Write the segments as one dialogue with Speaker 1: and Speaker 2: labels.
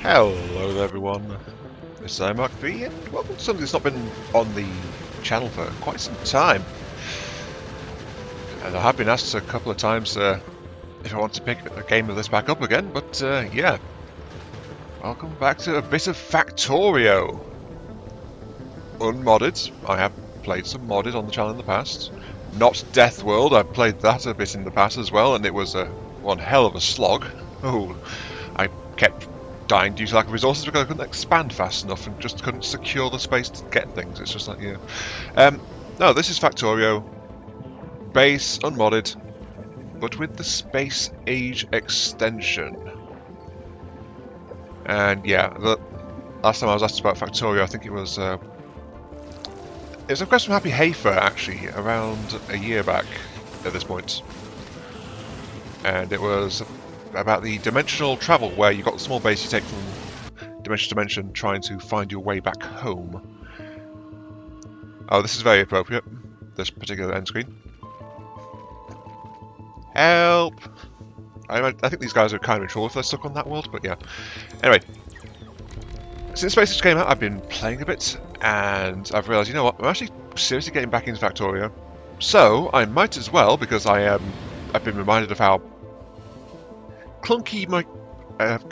Speaker 1: Hello there everyone, this is IMarkV and welcome to something that's not been on the channel for quite some time. And I have been asked a couple of times if I want to pick a game of this back up again, but yeah. Welcome back to a bit of Factorio. Unmodded. I have played some modded on the channel in the past. Not Death World, I've played that a bit in the past as well, and it was one hell of a slog. Oh, I kept dying due to lack of resources because I couldn't expand fast enough and just couldn't secure the space to get things. It's just like, you know. No, this is Factorio. Base, unmodded, but with the Space Age extension. And yeah, the last time I was asked about Factorio, I think it was a request from Happy Hafer, actually, around a year back at this point. And it was about the dimensional travel, where you've got the small base you take from dimension to dimension, trying to find your way back home. Oh, this is very appropriate, this particular end screen. Help! I think these guys are kind of in trouble if they're stuck on that world, but yeah. Anyway, since Space Age came out, I've been playing a bit, and I've realised, you know what, I'm actually seriously getting back into Factorio. So, I might as well, because I've been reminded of how clunky my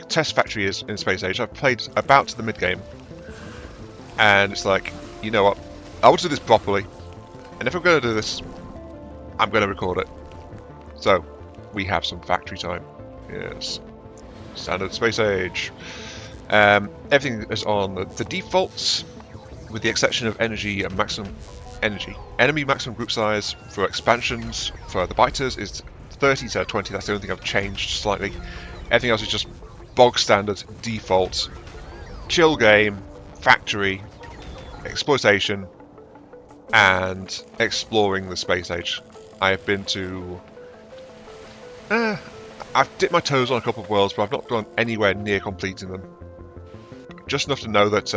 Speaker 1: test factory is in Space Age. I've played about to the mid-game, and it's like, you know what, I want to do this properly, and if I'm going to do this, I'm going to record it. So, we have some factory time. Yes. Standard Space Age. Everything is on the defaults, with the exception of energy and maximum energy. Enemy maximum group size for expansions for the biters is 30 to 20. That's the only thing I've changed slightly. Everything else is just bog standard, default, chill game, factory, exploitation, and exploring the Space Age. I have been to... I've dipped my toes on a couple of worlds, but I've not gone anywhere near completing them. Just enough to know that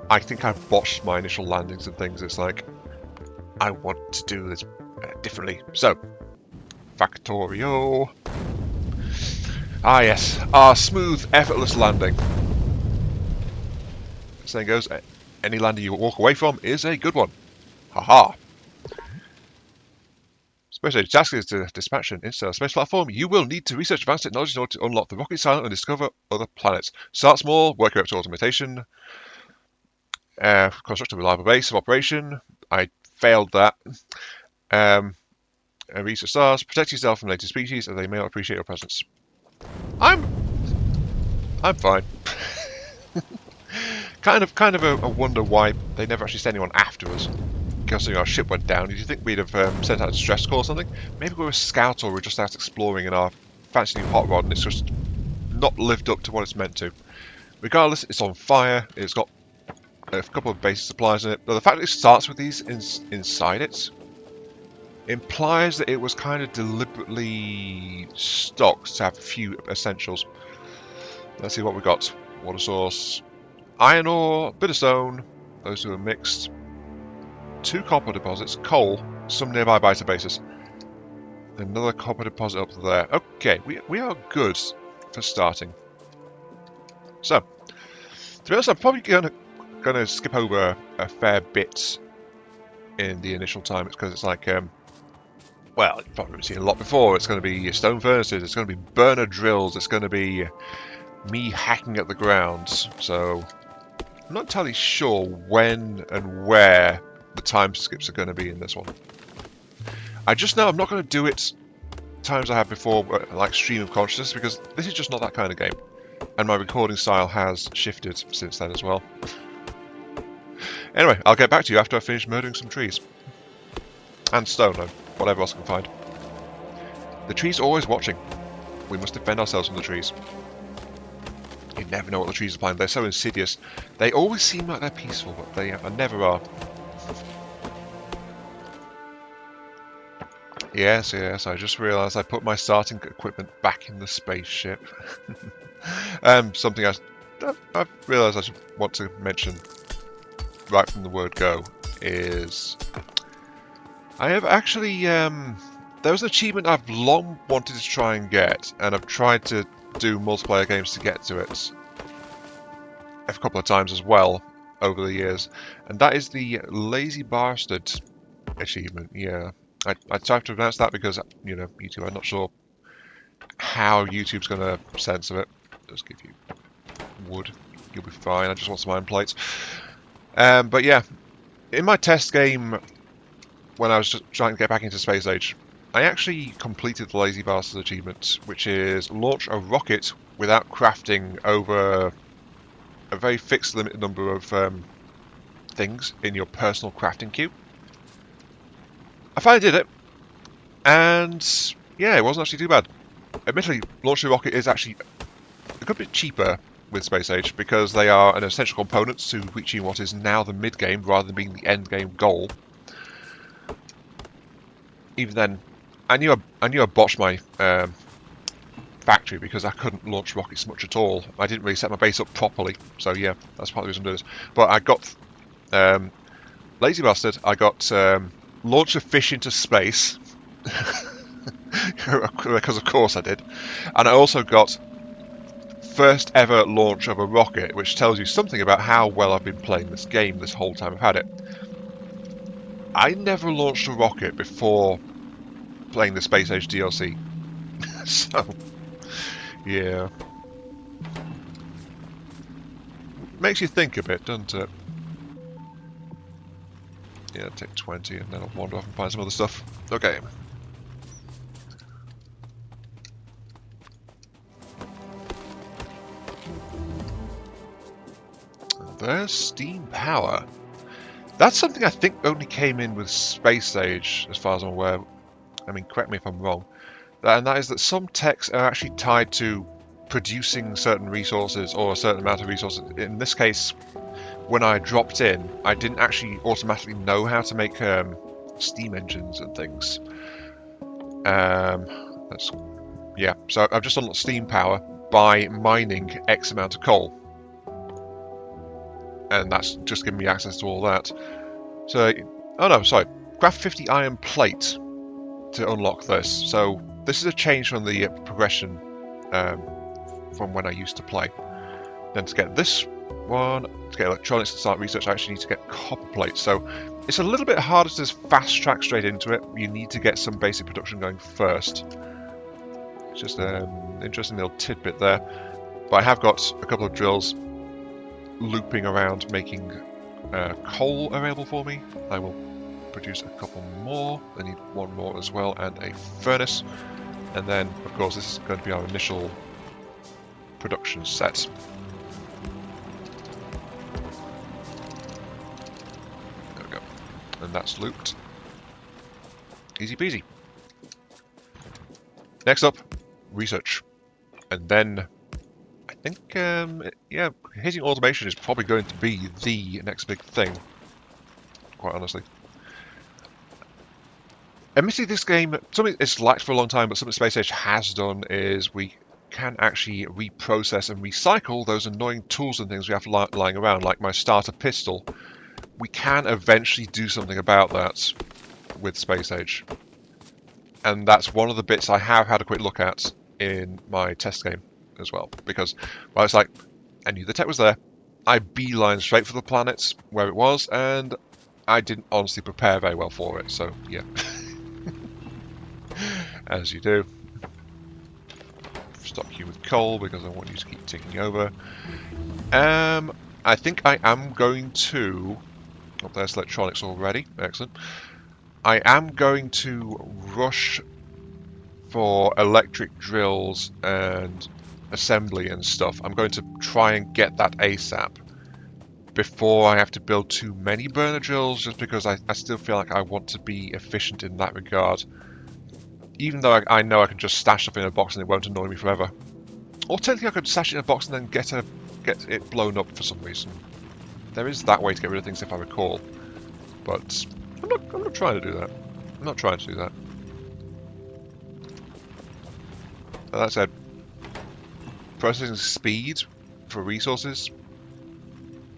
Speaker 1: I think I've botched my initial landings and things. It's like, I want to do this differently. So, Factorio. Ah yes, our smooth, effortless landing. Saying goes, any landing you walk away from is a good one. Haha. Space Age task is to dispatch an interstellar space platform. You will need to research advanced technology in order to unlock the rocket silent and discover other planets. Start small, work your way up to automation. Construct a reliable base of operation. I failed that. Research stars. Protect yourself from later species, as they may not appreciate your presence. I'm fine. kind of a wonder why they never actually sent anyone after us. Because our ship went down. Did you think we'd have sent out a distress call or something? Maybe we were a scout or we're just out exploring in our fancy new hot rod and it's just not lived up to what it's meant to. Regardless, it's on fire. It's got a couple of basic supplies in it. But the fact that it starts with these inside it implies that it was kind of deliberately stocked to have a few essentials. Let's see what we got. Water source, iron ore, bit of stone. Those two are mixed. 2 copper deposits, coal, some nearby biter bases. Another copper deposit up there. Okay, we are good for starting. So, to be honest, I'm probably gonna skip over a fair bit in the initial time. It's because it's like, well, you've probably seen a lot before. It's going to be stone furnaces, it's going to be burner drills, it's going to be me hacking at the ground. So, I'm not entirely sure when and where the time skips are going to be in this one. I just know I'm not going to do it times I have before, like stream of consciousness, because this is just not that kind of game. And my recording style has shifted since then as well. Anyway, I'll get back to you after I finish murdering some trees. And stone, and whatever else I can find. The trees are always watching. We must defend ourselves from the trees. You never know what the trees are planning. They're so insidious. They always seem like they're peaceful, but they never are. Yes, I just realised I put my starting equipment back in the spaceship. Something I've realised I should want to mention right from the word go is I have actually, there was an achievement I've long wanted to try and get, and I've tried to do multiplayer games to get to it. a couple of times as well over the years, and that is the Lazy Bastard achievement. Yeah, I tried to pronounce that because, you know, YouTube, I'm not sure how YouTube's going to censor it. Just give you wood, you'll be fine. I just want some iron plates. But yeah, in my test game, when I was just trying to get back into Space Age, I actually completed the Lazy Bastard achievement, which is launch a rocket without crafting over a very fixed limited number of things in your personal crafting queue. I finally did it, and yeah, it wasn't actually too bad. Admittedly, launching a rocket is actually a good bit cheaper with Space Age because they are an essential component to reaching what is now the mid-game rather than being the end-game goal. Even then, I knew I botched my factory because I couldn't launch rockets much at all. I didn't really set my base up properly, so yeah, that's part of the reason I'm doing this. But I got Lazy Bastard, I got launch a fish into space, because of course I did, and I also got first ever launch of a rocket, which tells you something about how well I've been playing this game this whole time I've had it. I never launched a rocket before playing the Space Age DLC. So, yeah. Makes you think a bit, doesn't it? Yeah, take 20 and then I'll wander off and find some other stuff. Okay. There's steam power. That's something I think only came in with Space Age, as far as I'm aware. I mean, correct me if I'm wrong. And that is that some techs are actually tied to producing certain resources or a certain amount of resources. In this case, when I dropped in, I didn't actually automatically know how to make steam engines and things. Yeah, so I've just unlocked steam power by mining X amount of coal. And that's just giving me access to all that. So, oh no, sorry. Craft 50 iron plate to unlock this. So this is a change from the progression from when I used to play. Then to get this one, to get electronics and start research, I actually need to get copper plates. So it's a little bit harder to just fast track straight into it. You need to get some basic production going first. It's just an interesting little tidbit there. But I have got a couple of drills looping around making coal available for me. I will produce a couple more. I need one more as well and a furnace. And then, of course, this is going to be our initial production set. There we go. And that's looped. Easy peasy. Next up, research. And then I think, yeah, hitting automation is probably going to be the next big thing, quite honestly. Admittedly, this game, something it's lacked for a long time, but something Space Age has done is we can actually reprocess and recycle those annoying tools and things we have lying around, like my starter pistol. We can eventually do something about that with Space Age. And that's one of the bits I have had a quick look at in my test game as well, because well, it's like I knew the tech was there. I beelined straight for the planet where it was, and I didn't honestly prepare very well for it. So yeah, as you do. Stock you with coal because I want you to keep ticking over. I think I am going to. Oh, there's electronics already. Excellent. I am going to rush for electric drills and assembly and stuff. I'm going to try and get that ASAP before I have to build too many burner drills, just because I still feel like I want to be efficient in that regard. Even though I know I can just stash stuff in a box and it won't annoy me forever. Or technically I could stash it in a box and then get it blown up for some reason. There is that way to get rid of things if I recall. But I'm not trying to do that. I'm not trying to do that. That said, processing speed for resources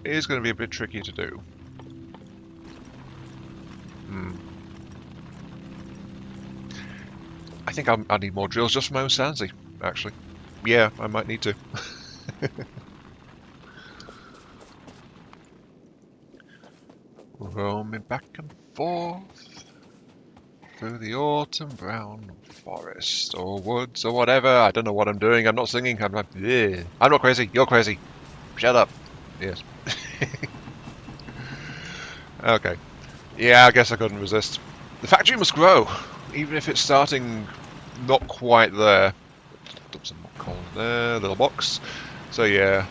Speaker 1: is going to be a bit tricky to do. I think I need more drills just for my own sanity, actually. Yeah, I might need to. Roaming back and forth through the autumn brown forest or woods or whatever. I don't know what I'm doing. I'm not singing. I'm not crazy. You're crazy. Shut up. Yes. Okay. Yeah, I guess I couldn't resist. The factory must grow, even if it's starting not quite there. Dump some more coal in there, little box. So yeah,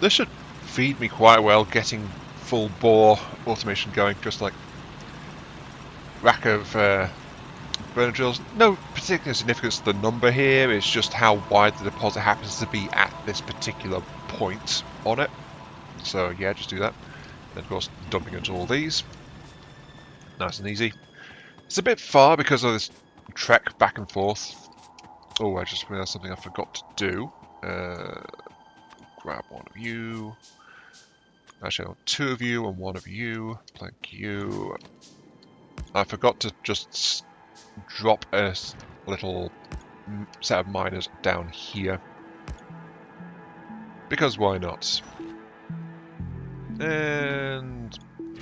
Speaker 1: this should feed me quite well, getting full bore automation going, just like rack of burner drills. No particular significance to the number here, it's just how wide the deposit happens to be at this particular point on it. So yeah, just do that. And of course, dumping into all these. Nice and easy. It's a bit far because of this trek back and forth. Oh, I just realised something I forgot to do. Grab one of you. Actually, I want two of you and one of you. Thank you. I forgot to just drop a little set of miners down here. Because why not? And,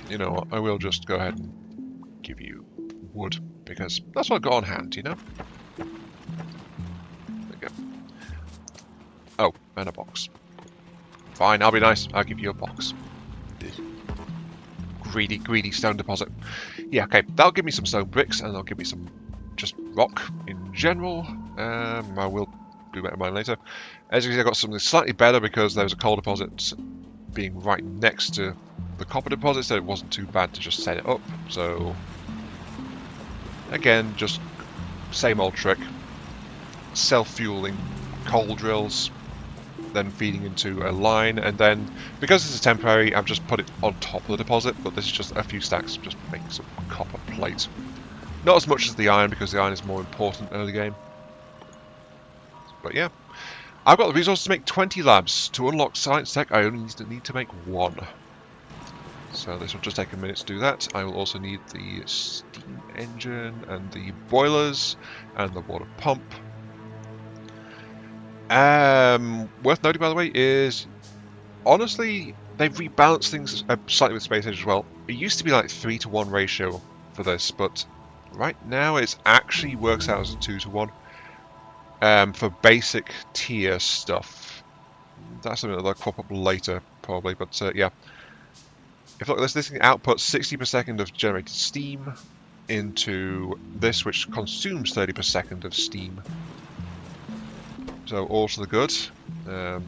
Speaker 1: you know what, I will just go ahead and give you wood, because that's what I've got on hand, you know? There we go. Oh, and a box. Fine, I'll be nice, I'll give you a box. Greedy stone deposit. Yeah, okay, that'll give me some stone bricks, and that'll give me some just rock in general. I will do better mine later. As you can see, I got something slightly better because there was a coal deposit being right next to the copper deposit, so it wasn't too bad to just set it up. So, again, just same old trick. Self-fueling coal drills, then feeding into a line, and then, because this is temporary, I've just put it on top of the deposit, but this is just a few stacks, just making some copper plate. Not as much as the iron, because the iron is more important early game. But yeah. I've got the resources to make 20 labs. To unlock science tech, I only need to make one. So this will just take a minute to do that. I will also need the steam engine and the boilers and the water pump. Worth noting, by the way, is honestly they've rebalanced things slightly with Space Age as well. It used to be like 3-to-1 ratio for this, but right now it actually works out as a 2-to-1. For basic tier stuff. That's something that'll crop up later, probably, but yeah. If you look at this thing outputs 60 per second of generated steam into this, which consumes 30 per second of steam. So all to the good.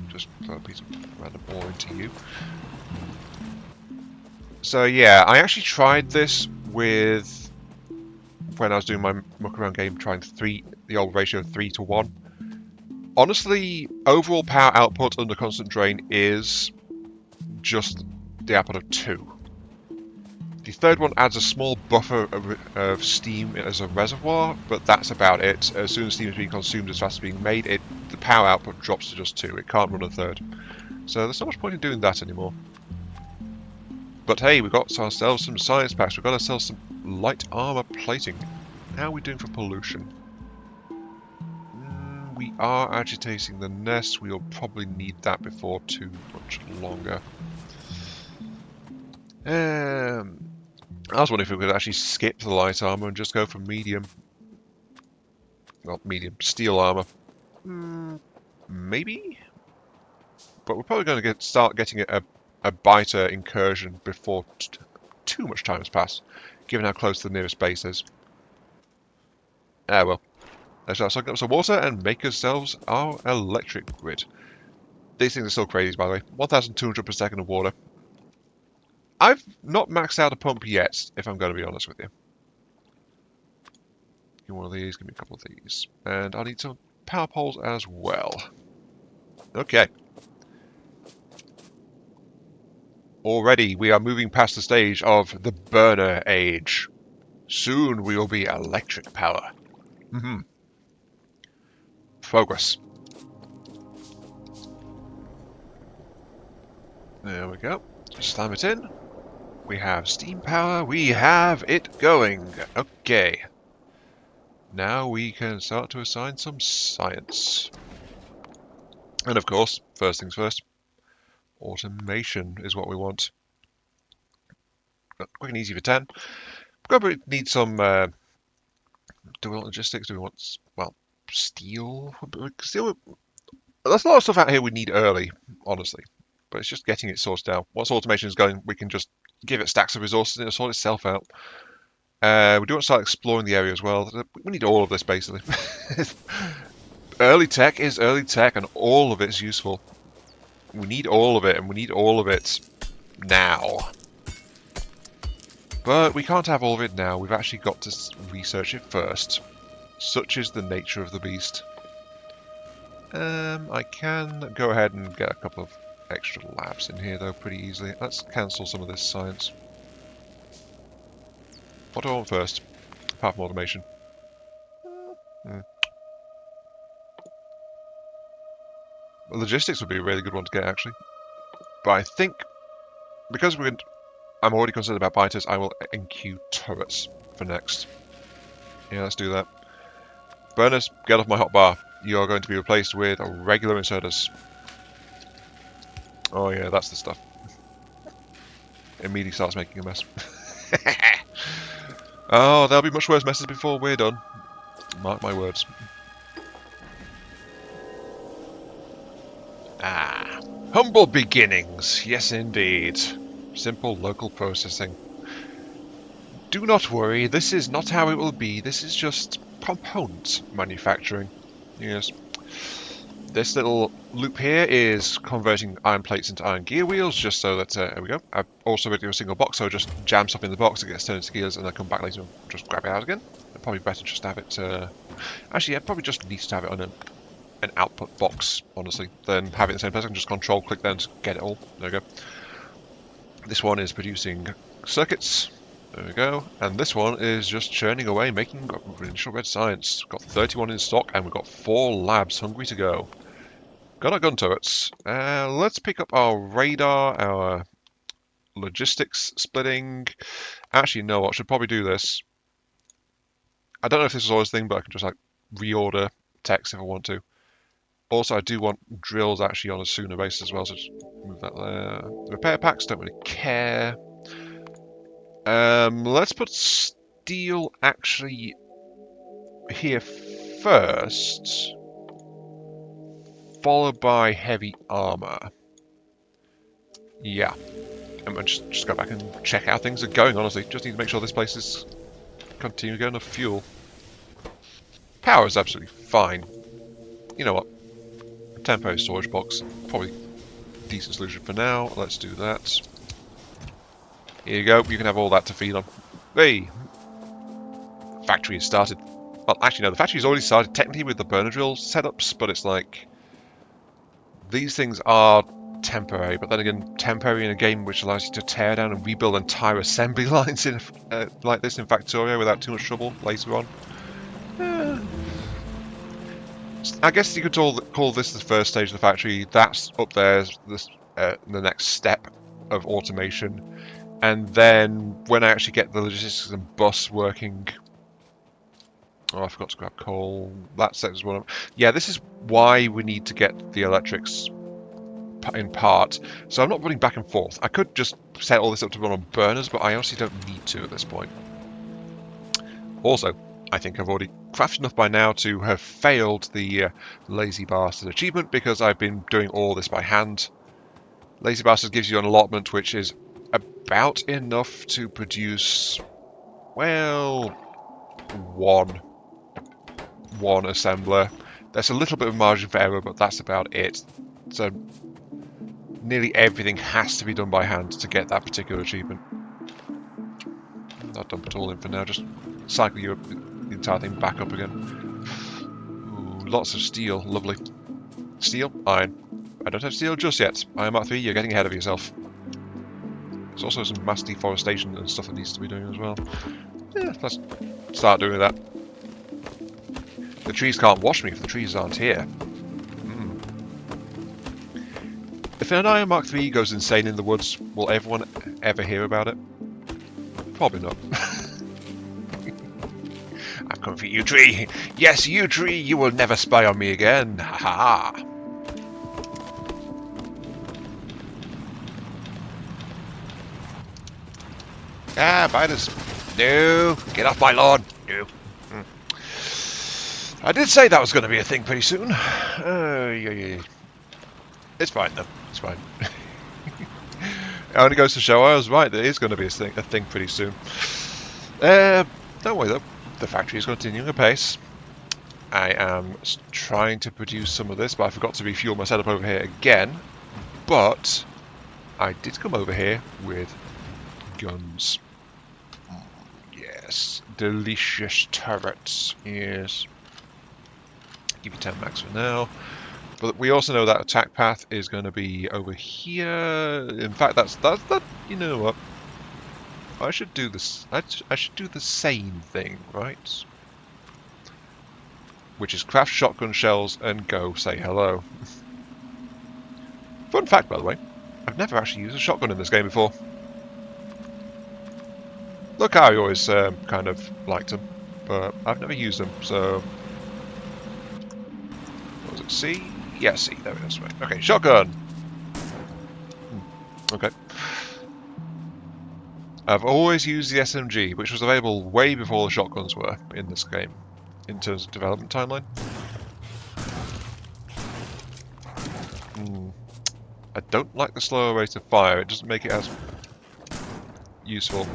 Speaker 1: Just throw a piece of random ore into you. So yeah, I actually tried this with when I was doing my muck around game, trying the old ratio 3-to-1. Honestly, overall power output under constant drain is just the output of 2. The third one adds a small buffer of steam as a reservoir, but that's about it. As soon as steam is being consumed as fast as being made, the power output drops to just 2. It can't run a third. So there's not much point in doing that anymore. But hey, we've got ourselves some science packs. We've got ourselves some light armor plating. How are we doing for pollution? We are agitating the nest. We'll probably need that before too much longer. I was wondering if we could actually skip the light armor and just go for medium. Well, medium steel armor. Maybe? But we're probably going to start getting a biter incursion before too much time has passed, given how close the nearest base is. Ah well. Let's start sucking up some water and make ourselves our electric grid. These things are still crazy, by the way. 1,200 per second of water. I've not maxed out a pump yet, if I'm going to be honest with you. Give me one of these, give me a couple of these. And I need some power poles as well. Okay. Already, we are moving past the stage of the burner age. Soon we will be electric power. Progress. There we go. Slam it in. We have steam power. We have it going. Okay. Now we can start to assign some science. And of course, first things first, automation is what we want. quick and easy for 10. Probably need some. Do we want logistics? Do we want, well, steel? Steel. There's a lot of stuff out here we need early, honestly. But it's just getting it sorted out. Once automation is going, we can just give it stacks of resources and it'll sort itself out. We do want to start exploring the area as well. We need all of this, basically. Early tech is early tech, and all of it's useful. We need all of it, and we need all of it now. But we can't have all of it now. We've actually got to research it first. Such is the nature of the beast. I can go ahead and get a couple of extra labs in here, though, pretty easily. Let's cancel some of this science. What do I want first? Apart from automation. Logistics would be a really good one to get, actually. But I think, because I'm already concerned about biters, I will NQ turrets for next. Yeah, let's do that. Burners, get off my hotbar. You are going to be replaced with regular inserters. Oh yeah, that's the stuff. Immediately starts making a mess. Oh, there'll be much worse messes before we're done. Mark my words. Ah, humble beginnings. Yes, indeed. Simple local processing. Do not worry, this is not how it will be. This is just component manufacturing. Yes. This little loop here is converting iron plates into iron gear wheels, just so that, there we go. I've also ready a single box, so I just jam stuff in the box, it gets turned into gears, and I come back later and just grab it out again. Probably better just to have it, actually, yeah, probably just needs to have it on an output box, honestly, than have it in the same place. I can just control click then to get it all. There we go. This one is producing circuits. There we go. And this one is just churning away, making initial red science. Got 31 in stock, and we've got 4 labs hungry to go. Got our gun turrets. Let's pick up our radar, our logistics splitting. Actually, no, I should probably do this. I don't know if this is always a thing, but I can just like reorder text if I want to. Also, I do want drills actually on a sooner basis as well, so just move that there. Repair packs, don't really care. Let's put steel actually here first, followed by heavy armor. Yeah, I'm gonna just go back and check how things are going, honestly. Just need to make sure this place is continuing to get enough fuel. Power is absolutely fine. You know what? Temporary storage box, probably a decent solution for now. Let's do that. Here you go, you can have all that to feed on. Hey! Factory has started. Well, actually no, the factory's already started technically with the burner drill setups, but it's like... These things are temporary, but then again, temporary in a game which allows you to tear down and rebuild entire assembly lines in like this in Factorio without too much trouble later on. I guess you could call this the first stage of the factory. That's up there, the next step of automation. And then when I actually get the logistics and bus working... Oh, I forgot to grab coal. That sector's one of... Yeah, this is why we need to get the electrics in part. So I'm not running back and forth. I could just set all this up to run on burners, but I honestly don't need to at this point. Also, I think I've already crafted enough by now to have failed the Lazy Bastard achievement because I've been doing all this by hand. Lazy Bastard gives you an allotment which is about enough to produce, well, one assembler. There's a little bit of margin for error, but that's about it. So nearly everything has to be done by hand to get that particular achievement. I'll dump it all in for now, just cycle the entire thing back up again. Ooh, lots of steel, lovely. Steel, iron. I don't have steel just yet. Iron Mark 3, you're getting ahead of yourself. There's also some mass deforestation and stuff that needs to be doing as well. Yeah, let's start doing that. The trees can't wash me if the trees aren't here. If an Iron Mark 3 goes insane in the woods, will everyone ever hear about it? Probably not. I'm coming for you, tree! Yes, you, tree! You will never spy on me again! Ha ha! Ah, biters. No, get off my lawn. No. I did say that was going to be a thing pretty soon. Yeah. It's fine though. It's fine. It only goes to show I was right. There is going to be a thing pretty soon. Don't worry though. The factory is continuing apace. I am trying to produce some of this, but I forgot to refuel my setup over here again. But I did come over here with guns. Yes, delicious turrets. Yes. Give you 10 max for now. But we also know that attack path is going to be over here. In fact, that's that. You know what? I should do this. I should do the same thing, right? Which is craft shotgun shells and go say hello. Fun fact, by the way, I've never actually used a shotgun in this game before. Look, I always kind of liked them, but I've never used them. So, what was it? C? Yeah, C. There it is. Right. Okay, shotgun. Okay. I've always used the SMG, which was available way before the shotguns were in this game, in terms of development timeline. I don't like the slower rate of fire. It doesn't make it as useful.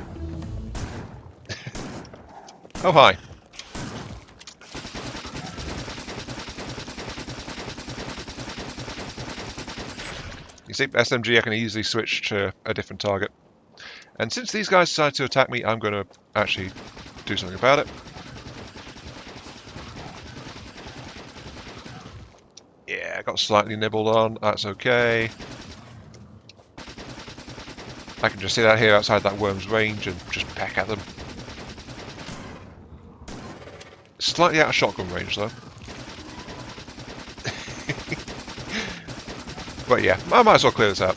Speaker 1: Oh, hi. You see, SMG I can easily switch to a different target. And since these guys decided to attack me, I'm going to actually do something about it. Yeah, I got slightly nibbled on. That's okay. I can just sit out here outside that worm's range and just peck at them. Slightly out of shotgun range, though. But yeah, I might as well clear this out.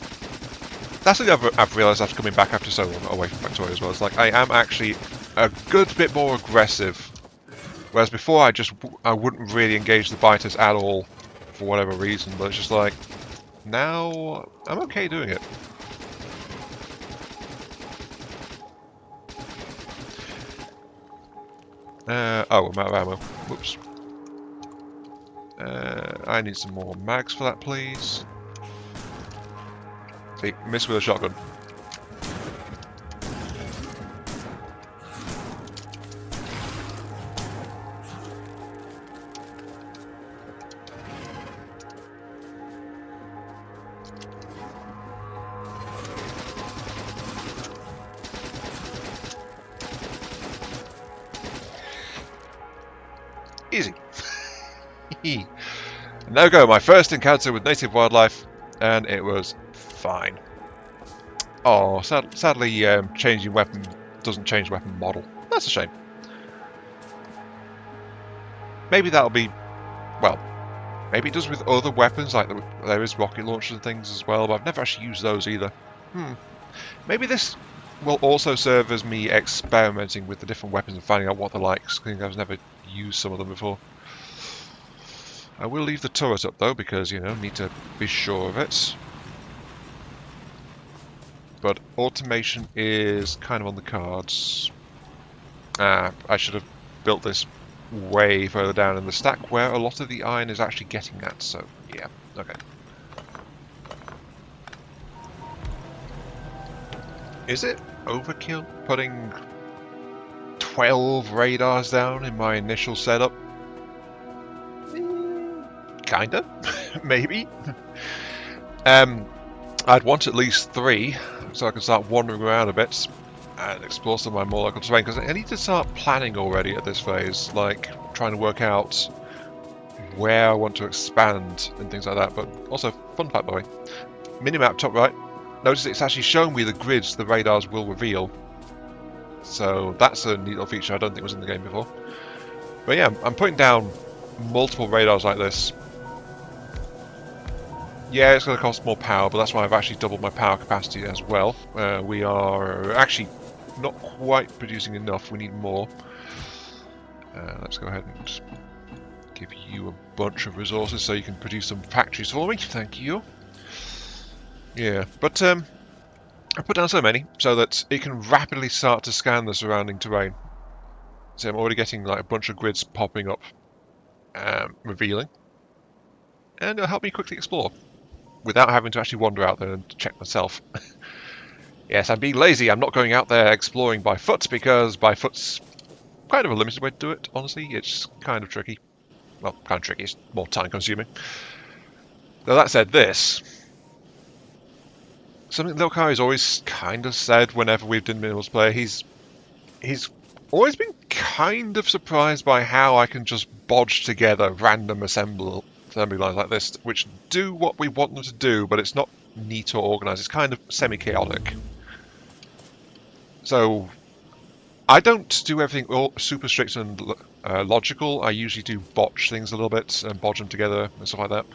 Speaker 1: That's something I've realised after coming back after so long away from Factorio as well. It's like I am actually a good bit more aggressive, whereas before I wouldn't really engage the biters at all for whatever reason. But it's just like now I'm okay doing it. Oh, I'm out of ammo. Whoops. I need some more mags for that, please. See, miss with a shotgun. Easy. And there we go, my first encounter with native wildlife, and it was fine. Oh, sadly, changing weapon doesn't change weapon model. That's a shame. Maybe that'll be, well, maybe it does with other weapons, like there is rocket launchers and things as well, but I've never actually used those either. Maybe this will also serve as me experimenting with the different weapons and finding out what they're like, because I've never used some of them before. I will leave the turret up though, because, you know, need to be sure of it. But automation is kind of on the cards. I should have built this way further down in the stack where a lot of the iron is actually getting at, so yeah, okay. Is it overkill putting 12 radars down in my initial setup? Kinda, maybe. I'd want at least 3, so I can start wandering around a bit and explore some of my more local terrain, because I need to start planning already at this phase, like trying to work out where I want to expand and things like that. But also, fun fact by the way, minimap top right, notice it's actually showing me the grids the radars will reveal. So that's a neat little feature I don't think was in the game before. But yeah, I'm putting down multiple radars like this. Yeah, it's going to cost more power, but that's why I've actually doubled my power capacity as well. We are actually not quite producing enough, we need more. Let's go ahead and give you a bunch of resources so you can produce some factories for me, thank you. Yeah, but I put down so many so that it can rapidly start to scan the surrounding terrain. So I'm already getting like a bunch of grids popping up, revealing, and it'll help me quickly explore without having to actually wander out there and check myself. Yes, I'm being lazy. I'm not going out there exploring by foot because by foot's kind of a limited way to do it, honestly. It's kind of tricky. Well, kind of tricky. It's more time consuming. Though that said, something that Lokari's always kind of said whenever we've done minimalist play, he's always been kind of surprised by how I can just bodge together random assembly lines like this, which do what we want them to do, but it's not neat or organised. It's kind of semi-chaotic. So I don't do everything all super strict and logical. I usually do botch things a little bit and bodge them together and stuff like that.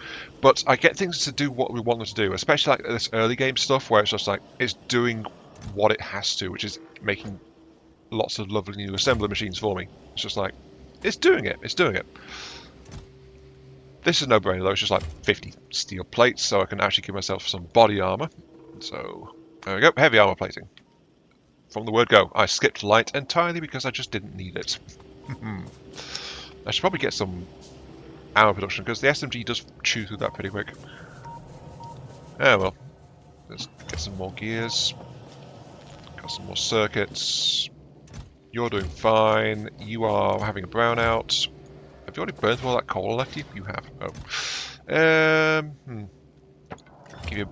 Speaker 1: But I get things to do what we want them to do, especially like this early game stuff where it's just like it's doing what it has to, which is making lots of lovely new assembler machines for me. It's just like, it's doing it. It's doing it. This is no brainer though. It's just like 50 steel plates, so I can actually give myself some body armor. So there we go. Heavy armor plating. From the word go. I skipped light entirely because I just didn't need it. I should probably get some armor production because the SMG does chew through that pretty quick. Oh well. Let's get some more gears. Got some more circuits. You're doing fine. You are having a brownout. Have you already burned through all that coal left you? You have. Oh. Give you.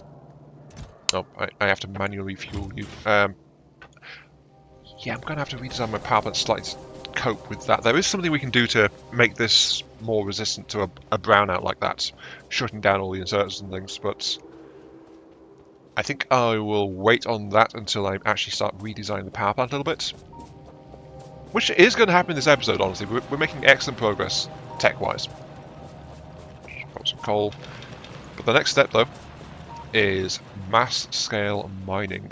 Speaker 1: Oh, I have to manually refuel you. Yeah, I'm going to have to redesign my power plant slightly to cope with that. There is something we can do to make this more resistant to a brownout like that, shutting down all the inserters and things, but I think I will wait on that until I actually start redesigning the power plant a little bit. Which is going to happen in this episode, honestly. We're making excellent progress, tech-wise. Got some coal. But the next step, though, is mass-scale mining.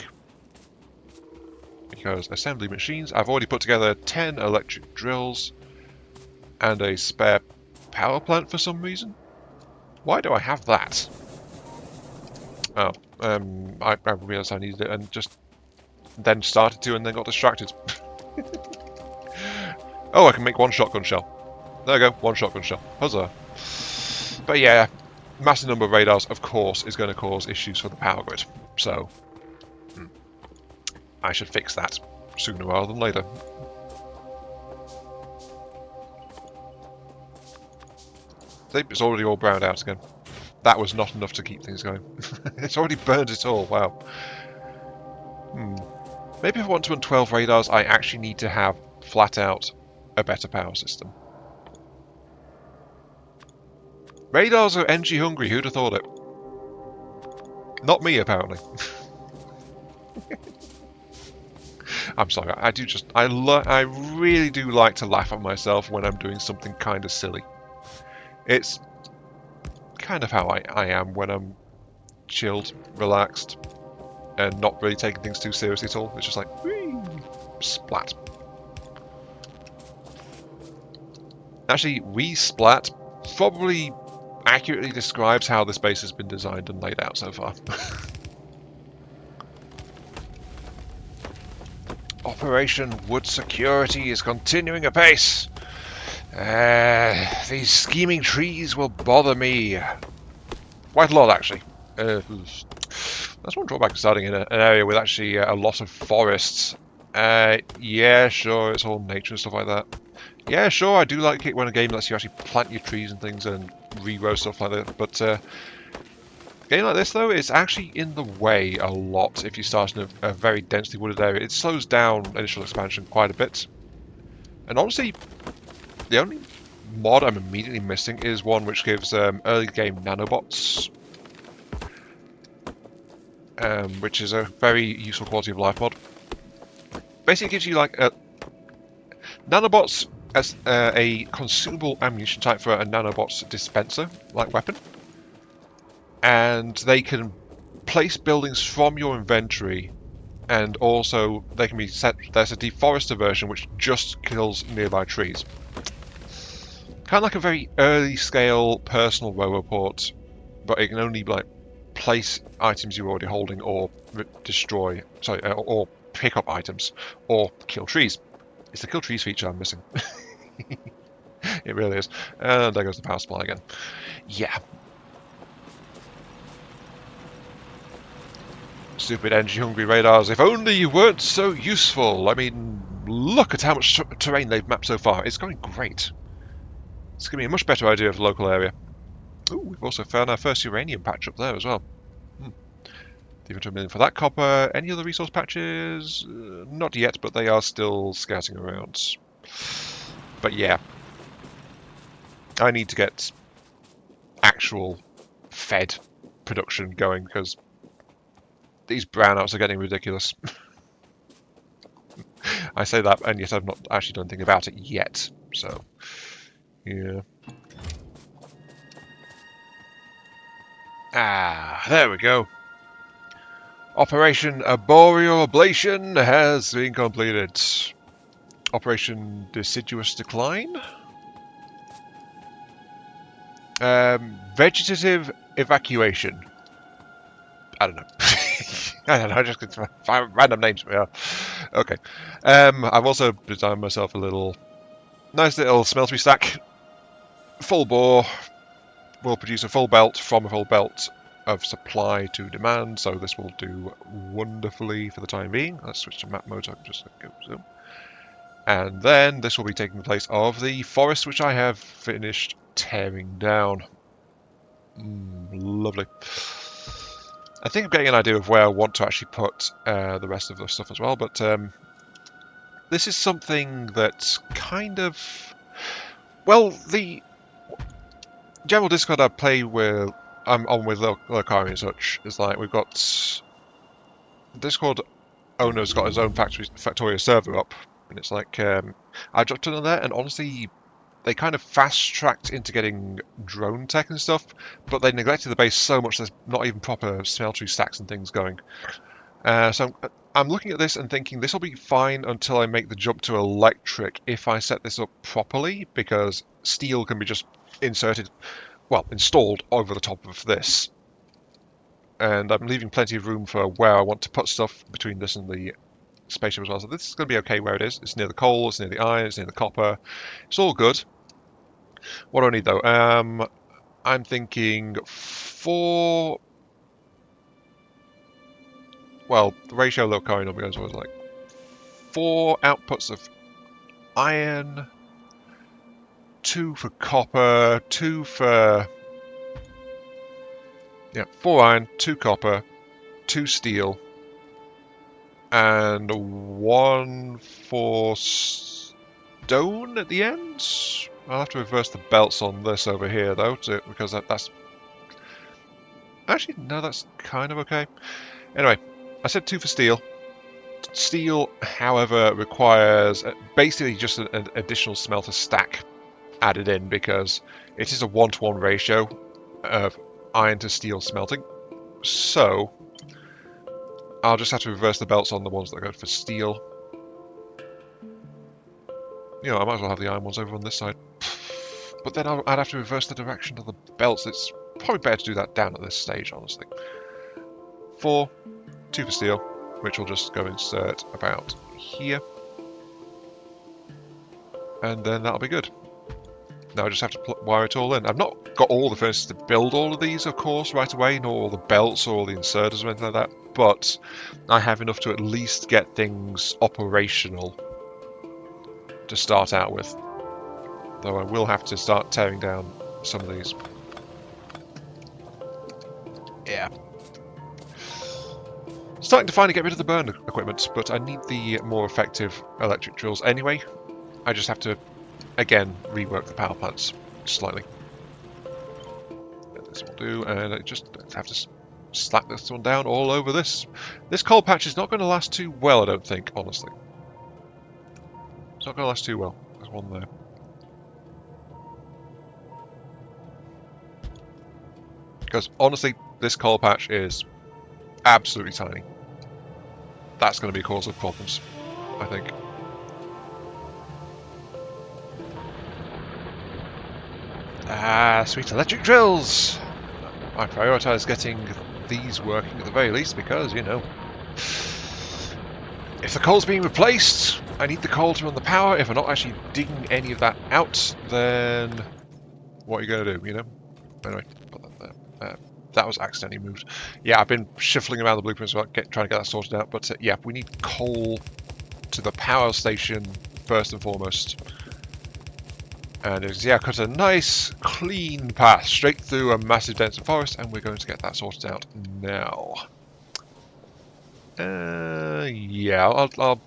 Speaker 1: Because assembly machines, I've already put together 10 electric drills and a spare power plant for some reason. Why do I have that? Oh, I realised I needed it and just then started to and then got distracted. Oh, I can make one shotgun shell. There we go, one shotgun shell. Huzzah. But yeah, massive number of radars, of course, is going to cause issues for the power grid. So, I should fix that sooner rather than later. See, it's already all browned out again. That was not enough to keep things going. It's already burned it all, wow. Maybe if I want to run 12 radars, I actually need to have, flat out, a better power system. Radars are energy hungry, who'd have thought it? Not me, apparently. I'm sorry, I really do like to laugh at myself when I'm doing something kind of silly. It's kind of how I am when I'm chilled, relaxed, and not really taking things too seriously at all. It's just like, whee, splat. Actually, "we splat" probably accurately describes how this base has been designed and laid out so far. Operation Wood Security is continuing apace. These scheming trees will bother me quite a lot, actually. That's one drawback of starting in an area with actually a lot of forests. Yeah, sure, it's all nature and stuff like that. Yeah, sure, I do like it when a game lets you actually plant your trees and things and regrow stuff like that, but a game like this, though, it's actually in the way a lot if you start in a very densely wooded area. It slows down initial expansion quite a bit. And honestly, the only mod I'm immediately missing is one which gives early game nanobots, which is a very useful quality of life mod. Basically, it gives you like nanobots as a consumable ammunition type for a nanobot's dispenser, like weapon. And they can place buildings from your inventory, and also they can be set. There's a deforester version which just kills nearby trees. Kind of like a very early scale personal roboport, but it can only like replace items you're already holding, or destroy, sorry, or pick up items, or kill trees. It's the kill trees feature I'm missing. It really is. And there goes the power supply again. Yeah. Stupid energy-hungry radars. If only you weren't so useful. I mean, look at how much terrain they've mapped so far. It's going great. It's giving me a much better idea of the local area. Ooh, we've also found our first uranium patch up there as well. Even to a million for that copper. Any other resource patches? Not yet, but they are still scouting around. But yeah. I need to get actual fed production going, because these brownouts are getting ridiculous. I say that, and yet I've not actually done anything about it yet. So, yeah. Ah, there we go. Operation Arboreal Ablation has been completed. Operation Deciduous Decline. Vegetative Evacuation. I don't know. I don't know, just find random names. Yeah. Okay. I've also designed myself a nice little smeltery stack. Full bore. Will produce a full belt from a full belt of supply to demand, so this will do wonderfully for the time being. Let's switch to map mode so I can just go zoom. And then this will be taking the place of the forest, which I have finished tearing down. Lovely. I think I'm getting an idea of where I want to actually put the rest of the stuff as well, but this is something that's kind of... Well, the general Discord I play with, I'm on with Lokari and such, is like we've got... Discord owner's got his own Factorio server up, and it's like, I dropped in on there, and honestly, they kind of fast-tracked into getting drone tech and stuff, but they neglected the base so much there's not even proper smeltery stacks and things going. So I'm looking at this and thinking this will be fine until I make the jump to electric if I set this up properly, because steel can be just installed over the top of this. And I'm leaving plenty of room for where I want to put stuff between this and the spaceship as well. So this is going to be okay where it is. It's near the coal, it's near the iron, it's near the copper. It's all good. What do I need though? I'm thinking 4... Well, the ratio low current normally goes always like 4 outputs of iron, 2 for copper, 2 for... Yeah, 4 iron, 2 copper, 2 steel, and 1 for stone at the end. I'll have to reverse the belts on this over here though, because that's... Actually, no, that's kind of okay. Anyway, I said 2 for steel. Steel, however, requires basically just an additional smelter stack added in, because it is a 1-to-1 ratio of iron to steel smelting. So I'll just have to reverse the belts on the ones that go for steel. You know, I might as well have the iron ones over on this side. But then I'd have to reverse the direction of the belts. It's probably better to do that down at this stage, honestly. 4, 2 for steel, which will just go insert about here. And then that'll be good. Now I just have to wire it all in. I've not got all the furnaces to build all of these, of course, right away, nor all the belts or all the inserters or anything like that, but I have enough to at least get things operational to start out with. Though I will have to start tearing down some of these. Yeah. Starting to finally get rid of the burn equipment, but I need the more effective electric drills anyway. I just have to, again, rework the power plants slightly. This will do, and I just have to slap this one down all over this. This coal patch is not going to last too well, I don't think, honestly. It's not going to last too well. There's one there. Because, honestly, this coal patch is absolutely tiny. That's going to be a cause of problems, I think. Ah, sweet electric drills! I prioritise getting these working at the very least, because, you know, if the coal's being replaced, I need the coal to run the power. If I'm not actually digging any of that out, then what are you going to do, you know? Anyway, put that there. That was accidentally moved. Yeah, I've been shuffling around the blueprints about trying to get that sorted out, but yeah, we need coal to the power station first and foremost. And yeah, cut a nice, clean path straight through a massive dense forest, and we're going to get that sorted out now. Yeah, I'll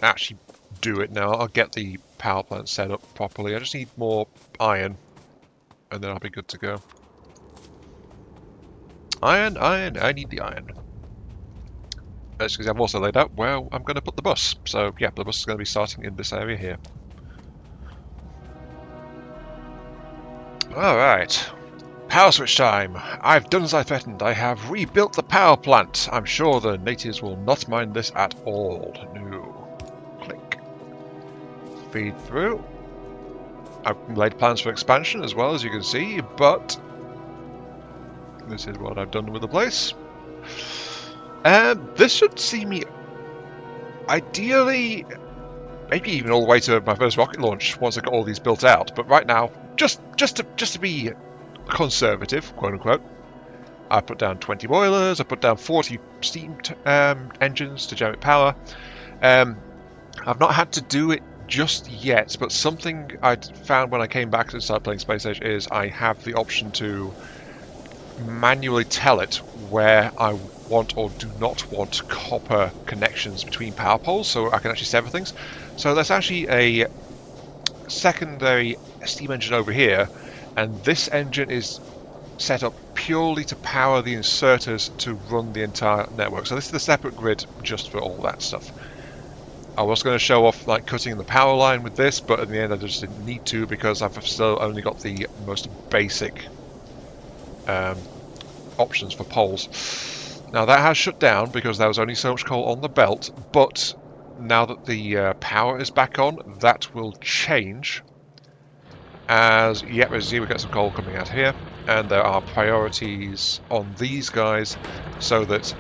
Speaker 1: actually do it now. I'll get the power plant set up properly. I just need more iron, and then I'll be good to go. Iron, I need the iron. That's because I've also laid out where I'm going to put the bus. So yeah, the bus is going to be starting in this area here. Alright. Power switch time. I've done as I threatened. I have rebuilt the power plant. I'm sure the natives will not mind this at all. No. Click. Feed through. I've laid plans for expansion as well, as you can see, but this is what I've done with the place. This should see me ideally, maybe even all the way to my first rocket launch once I got all these built out. But right now, just to be conservative, quote unquote, I put down 20 boilers. I put down 40 steam engines to generate power. I've not had to do it just yet, but something I found when I came back and started playing Space Age is I have the option to manually tell it where I want or do not want copper connections between power poles, so I can actually sever things. So there's actually a secondary steam engine over here, and this engine is set up purely to power the inserters to run the entire network. So this is the separate grid just for all that stuff. I was going to show off like cutting the power line with this, but in the end I just didn't need to because I've still only got the most basic options for poles. Now that has shut down because there was only so much coal on the belt, but now that the power is back on, that will change. As yep, as you see, we get some coal coming out here, and there are priorities on these guys, so that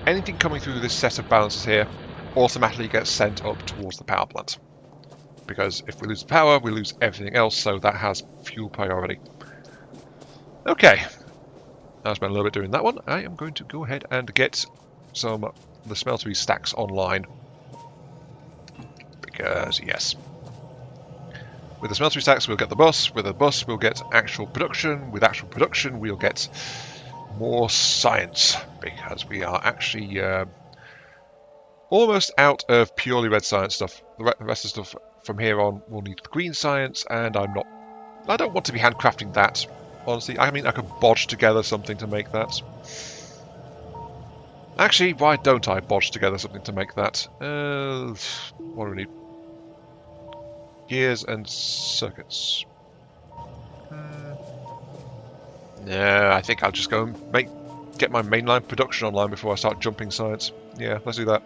Speaker 1: anything coming through this set of balances here automatically gets sent up towards the power plant. Because if we lose the power, we lose everything else, so that has fuel priority. Okay, I spent a little bit doing that one. I am going to go ahead and get some the smeltery stacks online. Because, yes. With the smeltery stacks, we'll get the bus. With the bus, we'll get actual production. With actual production, we'll get more science. Because we are actually almost out of purely red science stuff. The rest of the stuff from here on will need green science, and I don't want to be handcrafting that. Honestly, I mean, I could bodge together something to make that. Actually, why don't I bodge together something to make that? What do we need? Gears and circuits. No, I think I'll just go and get my mainline production online before I start jumping science. Yeah, let's do that.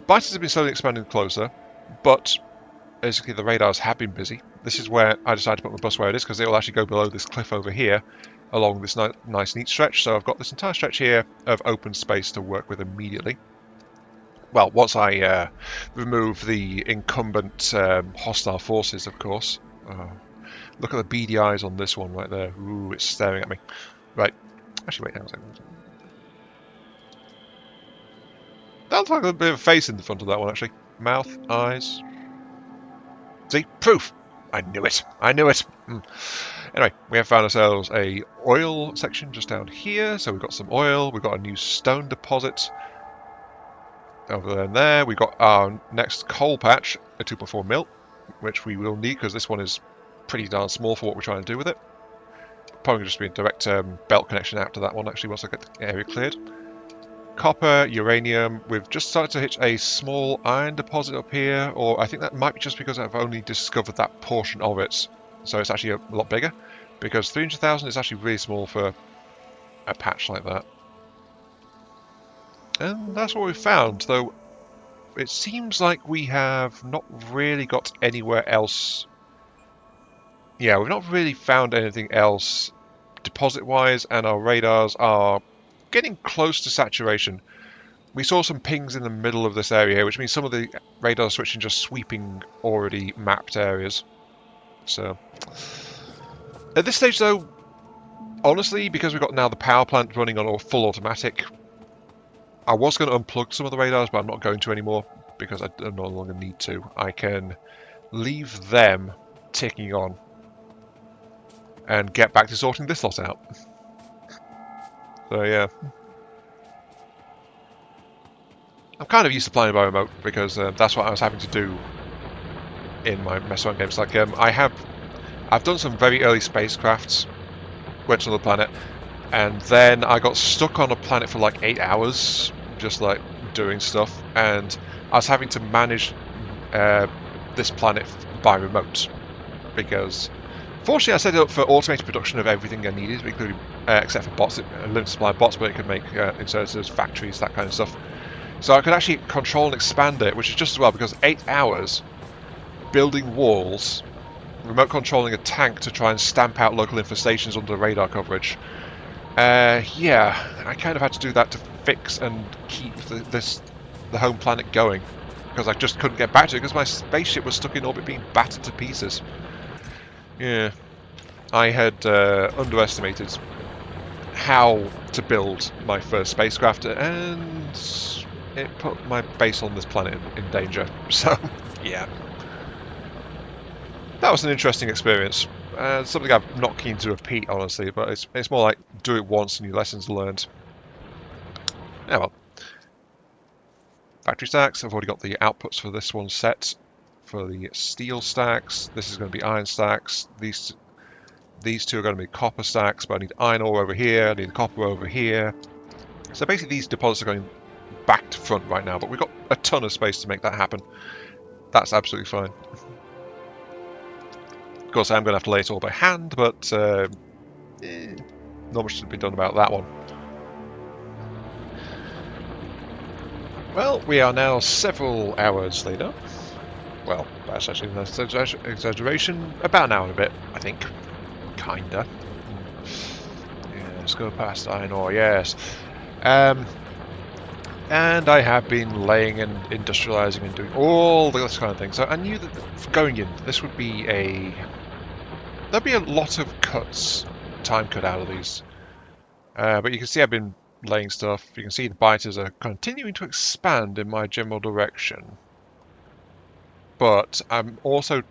Speaker 1: Biters have been slowly expanding closer, but basically the radars have been busy. This is where I decided to put my bus where it is, because it will actually go below this cliff over here, along this nice neat stretch. So I've got this entire stretch here of open space to work with immediately. Well, once I remove the incumbent hostile forces, of course. Look at the beady eyes on this one right there. Ooh, it's staring at me. Right. Actually, wait, hang on a second. That looks like a bit of a face in the front of that one, actually. Mouth, eyes. See? Proof! I knew it. I knew it. Anyway, we have found ourselves a oil section just down here. So we've got some oil. We've got a new stone deposit over there and there. We've got our next coal patch, a 2.4 mil, which we will need because this one is pretty darn small for what we're trying to do with it. Probably just be a direct belt connection out to that one, actually, once I get the area cleared. Copper, uranium. We've just started to hit a small iron deposit up here, or I think that might be just because I've only discovered that portion of it. So it's actually a lot bigger, because 300,000 is actually really small for a patch like that. And that's what we found, though it seems like we have not really got anywhere else. Yeah, we've not really found anything else deposit-wise, and our radars are getting close to saturation. We saw some pings in the middle of this area here, which means some of the radar switching just sweeping already mapped areas. So, at this stage though, honestly, because we've got now the power plant running on full automatic, I was going to unplug some of the radars, but I'm not going to anymore because I no longer need to. I can leave them ticking on and get back to sorting this lot out. So yeah. I'm kind of used to playing by remote because that's what I was having to do in my mess around games. Like I've done some very early spacecrafts, went to another planet, and then I got stuck on a planet for like 8 hours, just like doing stuff, and I was having to manage this planet by remote because, fortunately, I set it up for automated production of everything I needed, including except for bots, a limited supply of bots, but it could make inserters, factories, that kind of stuff. So I could actually control and expand it, which is just as well because 8 hours building walls, remote controlling a tank to try and stamp out local infestations under radar coverage. Yeah, I kind of had to do that to fix and keep the home planet going because I just couldn't get back to it because my spaceship was stuck in orbit being battered to pieces. Yeah, I had underestimated how to build my first spacecraft, and it put my base on this planet in danger. So, yeah. That was an interesting experience. Something I'm not keen to repeat, honestly, but it's more like do it once and your lessons learned. Yeah, well. Factory stacks, I've already got the outputs for this one set. For the steel stacks, this is going to be iron stacks. These two are going to be copper stacks, but I need iron ore over here, I need copper over here. So basically these deposits are going back to front right now, but we've got a ton of space to make that happen. That's absolutely fine. Of course, I'm going to have to lay it all by hand, but not much to be done about that one. Well, we are now several hours later. Well, that's actually an exaggeration. About an hour and a bit, I think. Kinda. Yeah, let's go past iron ore, yes. And I have been laying and industrializing and doing all this kind of thing. So I knew that going in, this would be there'd be a lot of time cut out of these. But you can see I've been laying stuff. You can see the biters are continuing to expand in my general direction. But I'm also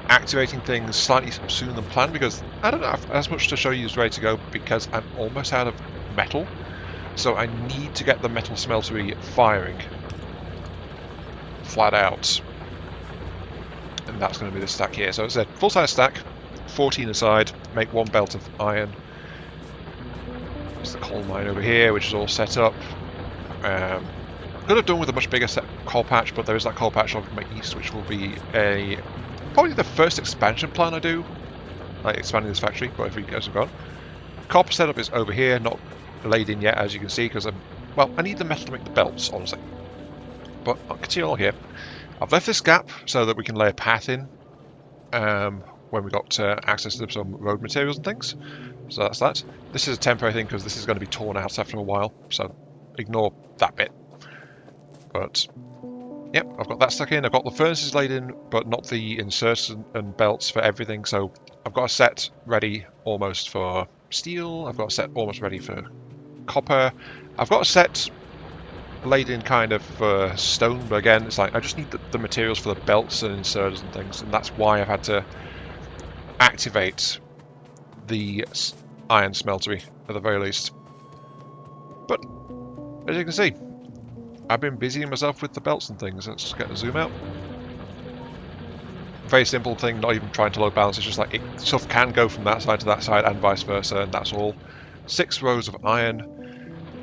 Speaker 1: activating things slightly sooner than planned because I don't have as much to show you as ready to go because I'm almost out of metal. So I need to get the metal smeltery firing. Flat out. And that's going to be the stack here. So it's a full-size stack, 14 aside, make one belt of iron. There's the coal mine over here, which is all set up. Could have done with a much bigger coal patch, but there is that coal patch over my east, which will be probably the first expansion plan I do. Like expanding this factory, but if you guys have gone. Copper setup is over here, not laid in yet, as you can see, because I need the metal to make the belts, honestly. But I'll continue on here. I've left this gap so that we can lay a path in when we got access to some road materials and things. So that's that. This is a temporary thing because this is going to be torn out after a while, so ignore that bit. But yep, I've got that stuck in. I've got the furnaces laid in, but not the inserts and belts for everything. So I've got a set ready almost for steel. I've got a set almost ready for copper. I've got a set laid in kind of for stone, but again, it's like I just need the materials for the belts and inserters and things, and that's why I've had to activate the iron smeltery at the very least. But as you can see, I've been busying myself with the belts and things. Let's just get a zoom out. Very simple thing, not even trying to load balance, it's just like stuff can go from that side to that side and vice versa, and that's all. 6 rows of iron.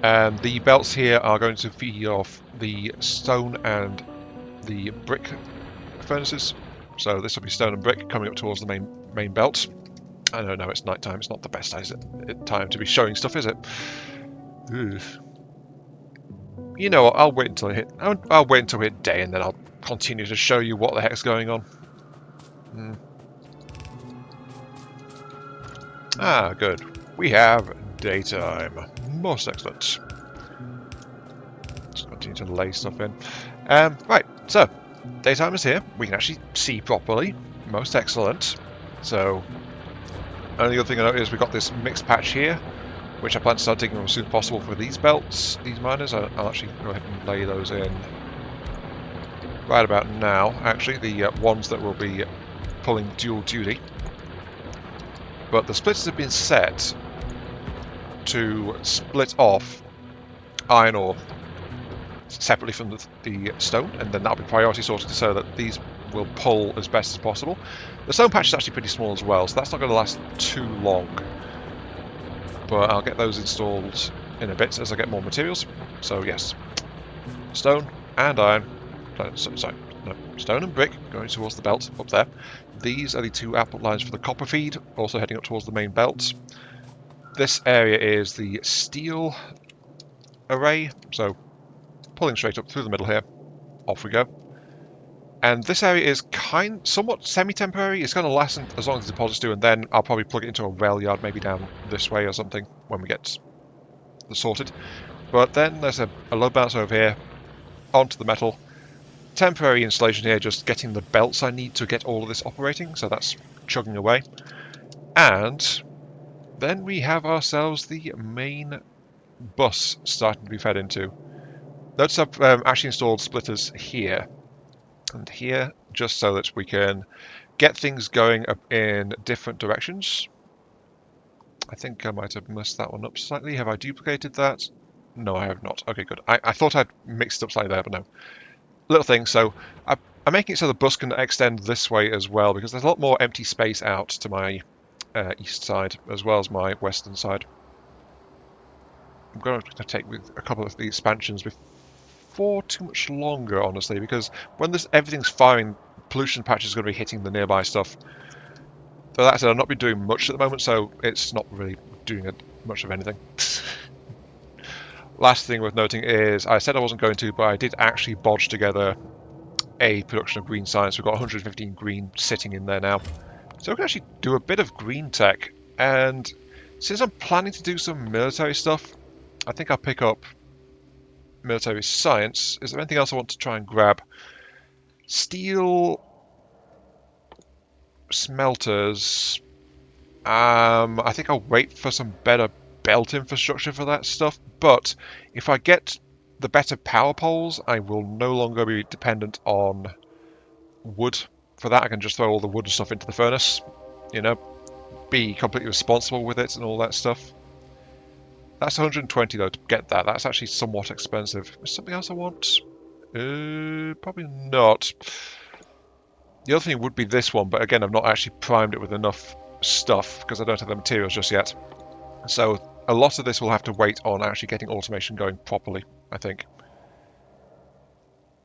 Speaker 1: The belts here are going to feed off the stone and the brick furnaces. So this will be stone and brick coming up towards the main belt. I don't know, it's night time. It's not the best time to be showing stuff, is it? Ugh. You know what? I'll wait until we hit day, and then I'll continue to show you what the heck's going on. Ah, good. We have daytime. Most excellent. Just continue to lay stuff in. Right, so daytime is here. We can actually see properly. Most excellent. So, only other thing I note is we've got this mixed patch here, which I plan to start digging as soon as possible for these belts, these miners. I'll actually go ahead and lay those in right about now. Actually, the ones that will be pulling dual duty. But the splitters have been set to split off iron ore separately from the stone, and then that'll be priority sorted so that these will pull as best as possible. The stone patch is actually pretty small as well, so that's not going to last too long. But I'll get those installed in a bit as I get more materials. So yes, stone and iron. Sorry, no, stone and brick going towards the belt up there. These are the two output lines for the copper feed, also heading up towards the main belt. This area is the steel array, so pulling straight up through the middle here. Off we go. And this area is somewhat semi-temporary. It's going to last as long as the deposits do, and then I'll probably plug it into a rail yard, maybe down this way or something, when we get the sorted. But then there's a load bouncer over here, onto the metal. Temporary installation here, just getting the belts I need to get all of this operating, so that's chugging away. And then we have ourselves the main bus starting to be fed into. Notice I've actually installed splitters here and here, just so that we can get things going up in different directions. I think I might have messed that one up slightly. Have I duplicated that? No, I have not. Okay, good. I thought I'd mixed it up slightly there, but no. Little thing, so I'm making it so the bus can extend this way as well, because there's a lot more empty space out to my east side, as well as my western side. I'm going to take with a couple of the expansions before too much longer, honestly, because when everything's firing, pollution patch is going to be hitting the nearby stuff. Though that said, I've not been doing much at the moment, so it's not really doing much of anything. Last thing worth noting is, I said I wasn't going to, but I did actually bodge together a production of green science. We've got 115 green sitting in there now. So we can actually do a bit of green tech. And since I'm planning to do some military stuff, I think I'll pick up military science. Is there anything else I want to try and grab? Steel smelters. I think I'll wait for some better belt infrastructure for that stuff, but if I get the better power poles, I will no longer be dependent on wood. For that, I can just throw all the wood and stuff into the furnace, you know, be completely responsible with it and all that stuff. That's 120 though to get that. That's actually somewhat expensive. Is something else I want? Probably not. The other thing would be this one, but again, I've not actually primed it with enough stuff because I don't have the materials just yet. So a lot of this will have to wait on actually getting automation going properly, I think.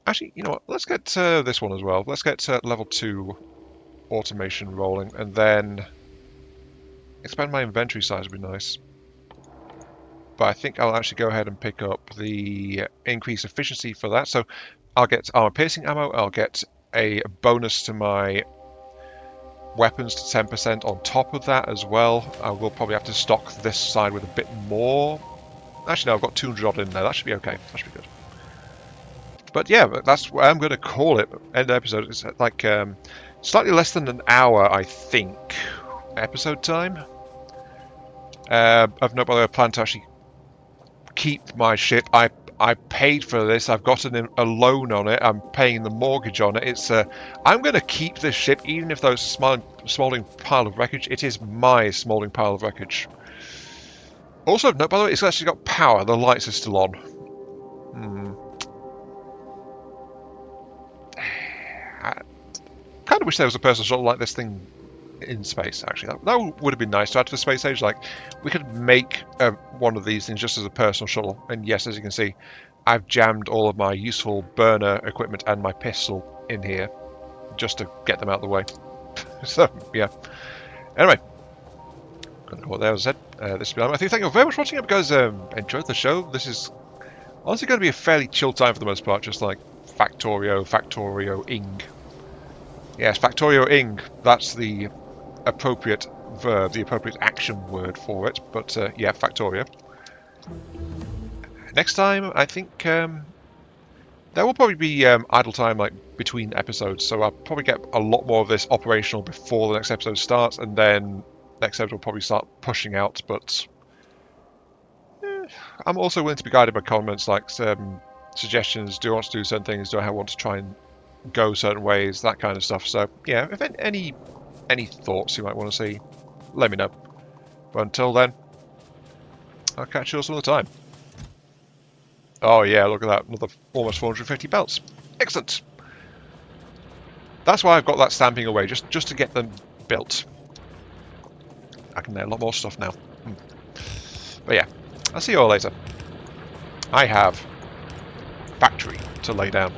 Speaker 1: Actually, you know what? Let's get this one as well. Let's get level 2 automation rolling, and then expand my inventory size would be nice. But I think I'll actually go ahead and pick up the increased efficiency for that. So I'll get armor piercing ammo, I'll get a bonus to my weapons to 10% on top of that as well. I will probably have to stock this side with a bit more. Actually, no, I've got 200 odd in there. That should be okay. That should be good. But yeah, that's what I'm going to call it. End of episode. It's like slightly less than an hour, I think, episode time. I've no other plan to actually keep my ship. I paid for this. I've gotten a loan on it. I'm paying the mortgage on it. It's I'm going to keep this ship, even if there's a smouldering pile of wreckage. It is my smouldering pile of wreckage. Also, note, by the way, it's actually got power. The lights are still on. I kind of wish there was a personal shuttle like this thing in space, actually. That would have been nice to add to the space age. Like, we could make one of these things just as a personal shuttle. And yes, as you can see, I've jammed all of my useful burner equipment and my pistol in here just to get them out of the way. So, yeah. Anyway, gonna call it there, as I said. This has been Matthew. Thank you very much for watching. I hope you guys enjoyed the show. This is honestly going to be a fairly chill time for the most part, just like Factorio Ing. Yes, Factorio Ing. That's the appropriate verb, the appropriate action word for it, but yeah, Factorio. Next time, I think there will probably be idle time like between episodes, so I'll probably get a lot more of this operational before the next episode starts, and then next episode will probably start pushing out, but I'm also willing to be guided by comments like suggestions. Do I want to do certain things? Do I want to try and go certain ways? That kind of stuff. So yeah, if any thoughts you might want to see, let me know. But until then, I'll catch you all some other time. Oh yeah, look at that, another almost 450 belts. Excellent. That's why I've got that stamping away, just to get them built. I can nail a lot more stuff now. But yeah, I'll see you all later. I have factory to lay down.